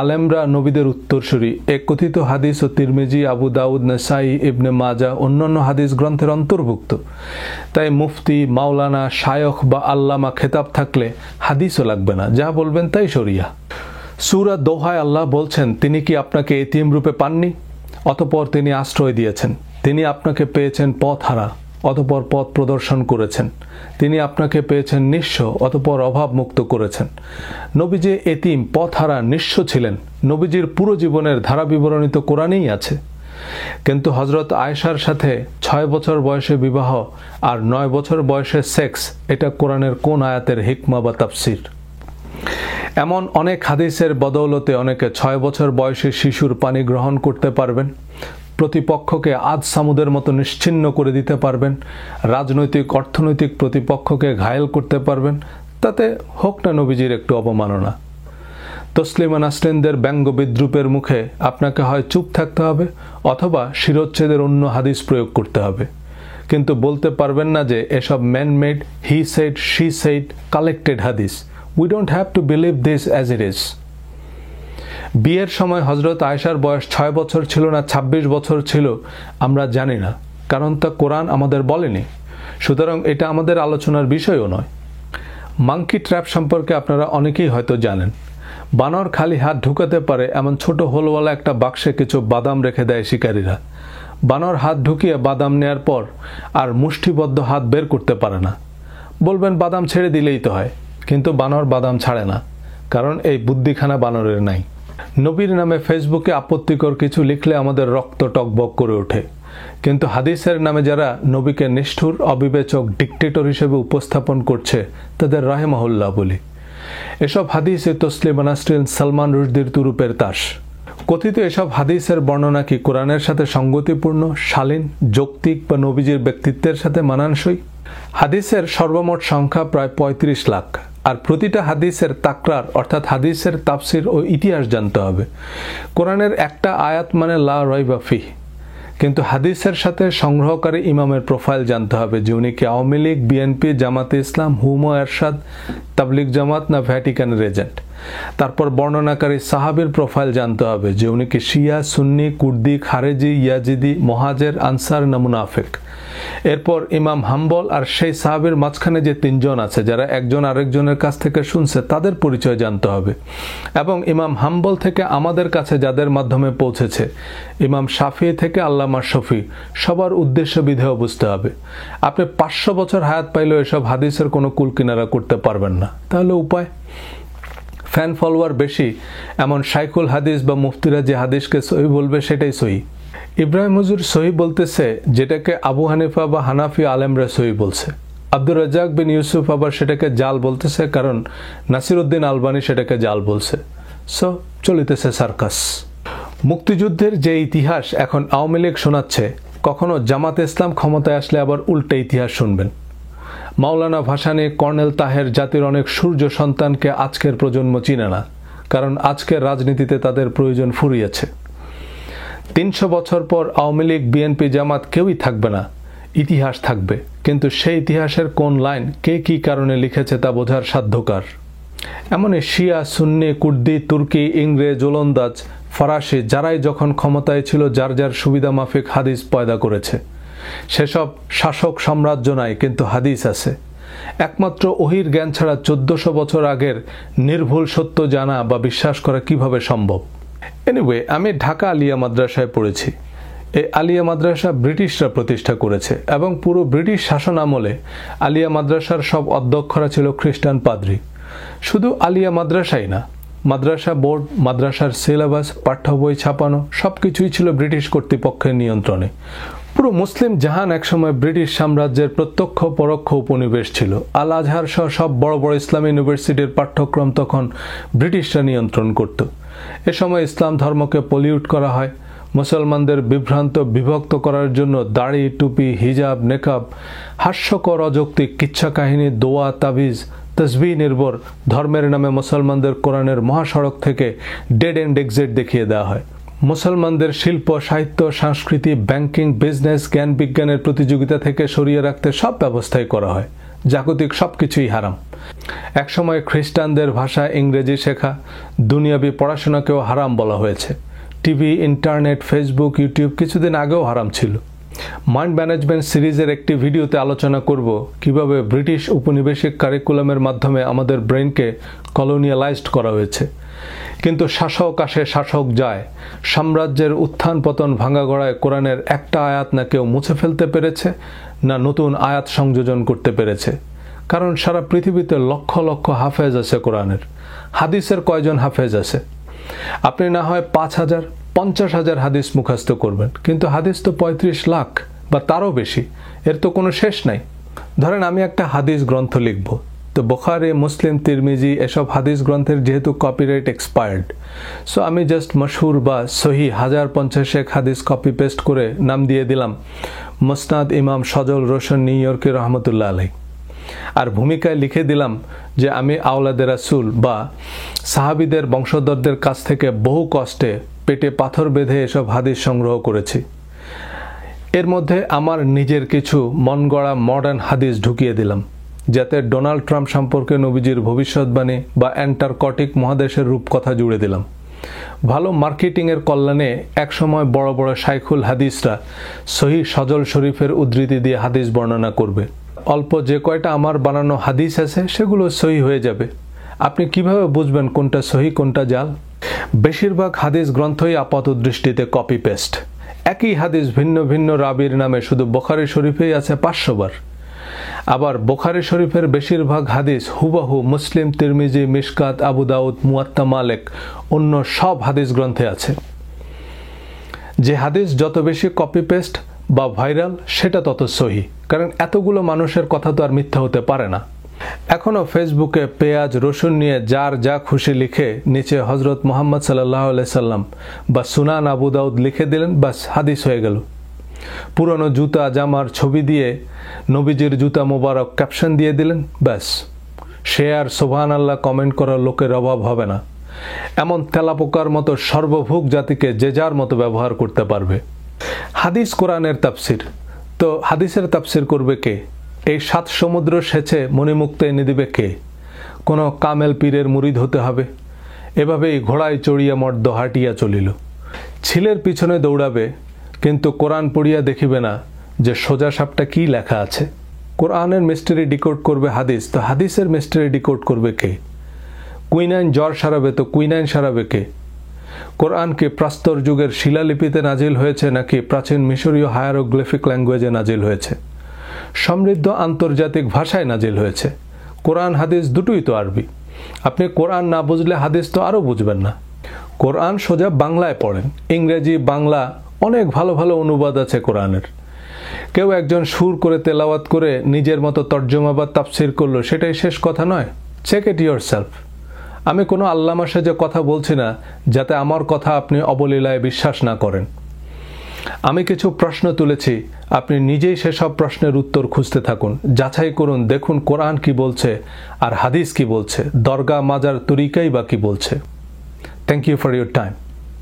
আলেমরা নবীদের উত্তরসূরি, এ কথিত হাদিস ও তিরমিজি, আবু দাউদ, নাসাই, ইবনে মাজা অন্যান্য হাদিস গ্রন্থের অন্তর্ভুক্ত। তাই মুফতি, মাওলানা, শায়খ বা আল্লামা খেতাব থাকলে হাদিসও লাগবে না, যা বলবেন তাই শরিয়া। সূরা দোহায় আল্লাহ বলছেন, তিনি কি আপনাকে এতিম রূপে পাননি? অতঃপর তিনি আশ্রয় দিয়েছেন। তিনি আপনাকে পেয়েছেন পথহারা, অতঃপর পথ প্রদর্শন করেছেন। তিনি আপনাকে পেয়েছেন নিঃস্ব, অতঃপর অভাব মুক্ত করেছেন। নবীজি এতিম, পথহারা, নিঃস্ব ছিলেন। নবীজির পুরো জীবনের ধারা বিবরণী তো কোরআনেই আছে। কিন্তু হযরত আয়েশার সাথে 6 বছর বয়সে বিবাহ আর 9 বছর বয়সে সেক্স, এটা কোরআনের কোন আয়াতের হিকমা বা তাফসির? এমন অনেক হাদিসের বদৌলতে অনেকে 6 বছর বয়সী শিশুর পানি গ্রহণ করতে পারবেন, প্রতিপক্ষকে আজ সামুদের মতো নিশ্চিহ্ন করে দিতে পারবেন, রাজনৈতিক অর্থনৈতিক প্রতিপক্ষকে ঘায়েল করতে পারবেন। তাতে হোক না নবীজির একটু অবমাননা। তসলিমা নাসরিনদের ব্যঙ্গ বিদ্রুপের মুখে আপনাকে হয় চুপ থাকতে হবে অথবা শিরোচ্ছেদের অন্য হাদিস প্রয়োগ করতে হবে, কিন্তু বলতে পারবেন না যে এসব man made, he said, she said, collected hadith. We don't have to believe this as it is. বিয়ের সময় হযরত আয়েশার বয়স 6 বছর ছিল না 26 বছর ছিল আমরা জানি না, কারণ তা কোরআন আমাদের বলেনি। সুতরাং এটা আমাদের আলোচনার বিষয়ও নয়। মাঙ্কি ট্র্যাপ সম্পর্কে আপনারা অনেকেই হয়তো জানেন। বানর খালি হাত ঢুকাতে পারে এমন ছোট হোলওয়ালা একটা বাক্সে কিছু বাদাম রেখে দেয় শিকারীরা। বানর হাত ঢুকিয়ে বাদাম নেয়ার পর আর মুষ্টিবদ্ধ হাত বের করতে পারে না। বলবেন বাদাম ছেড়ে দিলেই তো হয়, কিন্তু বানর বাদাম ছাড়ে না, কারণ এই বুদ্ধিখানা বানরের নাই। নবীর নামে ফেসবুকে আপত্তিকর কিছু লিখলে আমাদের রক্ত টকবক করে ওঠে, কিন্তু হাদিসের নামে যারা নবীকে নিষ্ঠুর, অবিবেচক, ডিক্টেটর হিসেবে উপস্থাপন করছে তাদের রাহেমাহুল্লাহ বলি। এসব হাদিসে তসলিমা নাসরিন, সালমান রুশদির তুরুপের তাস। কথিত এসব হাদিসের বর্ণনা কি কোরআনের সাথে সঙ্গতিপূর্ণ, শালীন, যৌক্তিক বা নবীজির ব্যক্তিত্বের সাথে মানানসই? হাদিসের সর্বমোট সংখ্যা প্রায় 35 লাখ, আর প্রতিটা হাদিসের তাকরার অর্থাৎ হাদিসের তাফসির ও ইতিহাস জানতে হবে। কোরআনের একটা আয়াত মানে লা রাইবা ফিহ, কিন্তু হাদিসের সাথে সংগ্রহকারী ইমামের প্রোফাইল জানতে হবে, যে উনি কি আওয়ামী লীগ, বিএনপি, জামাতে ইসলাম, হুমো এরশাদ, তাবলিগ জামাত না ভ্যাটিকানের এজেন্ট। তারপর বর্ণনাকারী সাহাবীর প্রোফাইল জানতে হবে, যে উনি কি শিয়া, সুন্নি, কুর্দি, খারেজি, ইয়াজিদি, মুহাজির, আনসার না মুনাফিক। এরপর ইমাম হাম্বল আর সেই সাহাবীর মাঝখানে যে 3 জন আছে যারা একজন আরেকজনের কাছ থেকে শুনছে, তাদের পরিচয় জানতে হবে। এবং ইমাম হাম্বল থেকে আমাদের কাছে যাদের মাধ্যমে পৌঁছেছে, ইমাম শাফি থেকে আল্লামা শফি, সবার উদ্দেশ্য বিধেয় বুঝতে হবে। আপনি 500 বছর হায়াত পাইলেও এসব হাদিসের কোনো কুল কিনারা করতে পারবেন না। তাহলে উপায়? ফ্যান ফলোয়ার বেশি এমন শাইখুল হাদিস বা মুফতিরা যে হাদিসকে সহি বলবে সেটাই সহি। ইব্রাহিম হুজুর সহি বলতেছে যেটাকে আবু হানিফা বা হানাফি আলেমরা সহি বলছে। আব্দুর রাজ্জাক বিন ইউসুফ আবার সেটাকে জাল বলতেছে, কারণ নাসিরউদ্দিন আলবানী সেটাকে জাল বলছে। সো চলিতেছে সার্কাস। মুক্তিযুদ্ধের যে ইতিহাস এখন আওয়ামী লীগ শোনাচ্ছে, কখনো জামাতে ইসলাম ক্ষমতায় আসলে আবার উল্টে ইতিহাস শুনবেন। মাওলানা ভাসানী, কর্নেল তাহের জাতির অনেক সূর্য সন্তানকে আজকের প্রজন্ম চিনে না, কারণ আজকের রাজনীতিতে তাদের প্রয়োজন ফুরিয়েছে। 300 বছর পর আওয়ামী লীগ, বিএনপি, জামাত কেউই থাকবে না, ইতিহাস থাকবে, কিন্তু সেই ইতিহাসের কোন লাইন কে কী কারণে লিখেছে তা বোঝার সাধ্যকার। এমনই শিয়া, সুন্নি, কুর্দি, তুর্কি, ইংরেজ, ওলন্দাজ, ফরাসি যারাই যখন ক্ষমতায় ছিল যার যার সুবিধা মাফিক হাদিস পয়দা করেছে। সেসব শাসক সাম্রাজ্য নাই, কিন্তু হাদিস আছে। একমাত্র ওহির জ্ঞান ছাড়া 1400 বছর আগের নির্ভুল সত্য জানা বা বিশ্বাস করা কিভাবে সম্ভব? এনিওয়ে, আমি ঢাকা আলিয়া মাদ্রাসায় পড়েছি। এই আলিয়া মাদ্রাসা ব্রিটিশরা প্রতিষ্ঠা করেছে এবং পুরো ব্রিটিশ শাসন আমলে আলিয়া মাদ্রাসার সব অধ্যক্ষরা ছিল খ্রিস্টান পাদ্রী। শুধু আলিয়া মাদ্রাসাই না, মাদ্রাসা বোর্ড, মাদ্রাসার সিলেবাস, পাঠ্য বই ছাপানো সবকিছুই ছিল ব্রিটিশ কর্তৃপক্ষের নিয়ন্ত্রণে। পুরো মুসলিম জাহান একসময় ব্রিটিশ সাম্রাজ্যের প্রত্যক্ষ পরোক্ষ উপনিবেশ ছিল। আল আজহার সহ সব বড় বড় ইসলামী ইউনিভার্সিটির পাঠ্যক্রম তখন ব্রিটিশরা নিয়ন্ত্রণ করত। এ সময় ইসলাম ধর্মকে পলিউট করা হয়। মুসলমানদের বিভ্রান্ত, বিভক্ত করার জন্য দাড়ি, টুপি, হিজাব, নেকাব, হাস্যকর অযৌক্তিক কিচ্ছা কাহিনী, দোয়া, তাবিজ, তসবিহ নির্ভর ধর্মের নামে মুসলমানদের কোরআনের মহাসড়ক থেকে ডেড এন্ড এক্সিট দেখিয়ে দেওয়া হয়। মুসলমানদের শিল্প, সাহিত্য, সংস্কৃতি, ব্যাংকিং, বিজনেস, জ্ঞান বিজ্ঞানের প্রতিযোগিতা থেকে সরিয়ে রাখতে সব ব্যবস্থাই করা হয়। জাগতিক সবকিছুই হারাম। একসময় খ্রিস্টানদের ভাষা ইংরেজি শেখা, দুনিয়াবি পড়াশোনাকেও হারাম বলা হয়েছে। টিভি, ইন্টারনেট, ফেসবুক, ইউটিউব কিছুদিন আগেও হারাম ছিল। মাইন্ড ম্যানেজমেন্ট সিরিজের একটি ভিডিওতে আলোচনা করব কিভাবে ব্রিটিশ উপনিবেশিক কারিকুলামের মাধ্যমে আমাদের ব্রেনকে কলোনিয়ালাইজড করা হয়েছে। কিন্তু শাসক আসে, শাসক যায়। সাম্রাজ্যের উত্থান পতন ভাঙা গড়ায় কোরআনের একটা আয়াত না কেউ মুছে ফেলতে পেরেছে, না নতুন আয়াত সংযোজন করতে পেরেছে। কারণ সারা পৃথিবীতে লক্ষ লক্ষ হাফেজ আছে কোরআনের। হাদিসের কয়জন হাফেজ আছে? আপনি না হয় 5000, 50,000 হাদিস মুখস্থ করবেন, কিন্তু হাদিস তো 35 লাখ বা তারও বেশি। এর তো কোনো শেষ নাই। ধরেন আমি একটা হাদিস গ্রন্থ লিখব, তো বুখারী, মুসলিম, তিরমিজি এসব হাদিস গ্রন্থের যেহেতু কপিরাইট এক্সপায়ার্ড, সো আমি জাস্ট মশহুর বা সহি 1051 হাদিস কপি পেস্ট করে নাম দিয়ে দিলাম মুসনাদ ইমাম সজল রোশন নিউ ইয়র্কি রহমতুল্লাহ আলাইহি। আর ভূমিকায় লিখে দিলাম যে আমি আওলাদে রাসূল বা সাহাবীদের বংশধরদের কাছ থেকে বহু কষ্টে পেটে পাথর বেঁধে এসব হাদিস সংগ্রহ করেছি। এর মধ্যে আমার নিজের কিছু মন গড়া মডার্ন হাদিস ঢুকিয়ে দিলাম, যাতে ডোনাল্ড ট্রাম্প সম্পর্কে নবীজির ভবিষ্যৎবাণী বা অ্যান্টার্কটিক মহাদেশের রূপকথা জুড়ে দিলাম। ভালো মার্কেটিংয়ের কল্যাণে একসময় বড় বড় শাইখুল হাদিসরা সহি সজল শরীফের উদ্ধৃতি দিয়ে হাদিস বর্ণনা করবে। অল্প যে কয়টা আমার বানানো হাদিস আছে সেগুলো সহি হয়ে যাবে। আপনি কিভাবে বুঝবেন কোনটা সহি কোনটা জাল? বেশিরভাগ হাদিস গ্রন্থই আপাত দৃষ্টিতে কপি পেস্ট। একই হাদিস ভিন্ন ভিন্ন রাবির নামে শুধু বুখারী শরীফেই আছে 500 বার। আবার বুখারী শরীফের বেশিরভাগ হাদিস হুবহু মুসলিম, তিরমিজি, মিশকাত, আবু দাউদ, মুয়াত্তা মালিক অন্য সব হাদিস গ্রন্থে আছে। যে হাদিস যত বেশি কপি পেস্ট বা ভাইরাল সেটা তত সহি, কারণ এতগুলো মানুষের কথা তো আর মিথ্যা হতে পারে না। এখনও ফেসবুকে পেঁয়াজ, রসুন নিয়ে যার যা খুশি লিখে নিচে হজরত মুহাম্মদ সাল্লাল্লাহু আলাইহি সাল্লাম বা সুনান আবু দাউদ লিখে দিলেন, বাস হাদিস হয়ে গেল। পুরনো জুতা জামার ছবি দিয়ে নবীজির জুতা মোবারক ক্যাপশন দিয়ে দিলেন, ব্যাস সে আর সুবহানাল্লাহ কমেন্ট করার লোকের অভাব হবে না। এমন তেলাপোকার মতো সর্বভুক জাতিকে যে যার মতো ব্যবহার করতে পারবে। হাদিস কোরআনের তাফসির, তো হাদিসের তাফসির করবে কে? এই 7 সমুদ্র সেচে মণিমুক্ত এনে দিবে কে? কোনো কামেল পীরের মুরিদ হতে হবে। এভাবেই ঘোড়ায় চড়িয়া মর্দ হাঁটিয়া চলিল। ছিলের পিছনে দৌড়াবে, কিন্তু কোরআন পড়িয়া দেখিবে না যে সোজা সাপটা কি লেখা আছে। কোরআনের মিস্ট্রি ডিকোড করবে হাদিস, তো হাদিসের মিস্ট্রি ডিকোড করবে কে? কুইনাইন জ্বর সারাবে, তো কুইনাইন সারাবে কে? কোরআন কি প্রস্তর যুগের শিলালিপিতে নাজিল হয়েছে নাকি প্রাচীন মিশরীয় হায়ারোগ্লিফিক ল্যাঙ্গুয়েজে নাজিল হয়েছে? সমৃদ্ধ আন্তর্জাতিক ভাষায় নাজিল হয়েছে। কোরআন হাদিস দুটোই তো আরবি। আপনি কোরআন না বুঝলে হাদিস তো আরও বুঝবেন না। কোরআন সোজা বাংলায় পড়েন, ইংরেজি, বাংলা অনেক ভালো ভালো অনুবাদ আছে কোরআনের। কেউ একজন সুর করে তেলাওয়াত করে নিজের মতো তর্জমা বা তাফসির করলো, সেটাই শেষ কথা নয়। Check it yourself. আমি কোনো আল্লামা সেজে কথা বলছি না যাতে আমার কথা আপনি অবলীলায় বিশ্বাস না করেন। আমি কিছু প্রশ্ন তুলেছি, আপনি নিজেই সেসব প্রশ্নের উত্তর খুঁজতে থাকুন, যাচাই করুন, দেখুন কোরআন কি বলছে আর হাদিস কি বলছে, দরগা মাজার তরিকাই বা কি বলছে। Thank you for your time.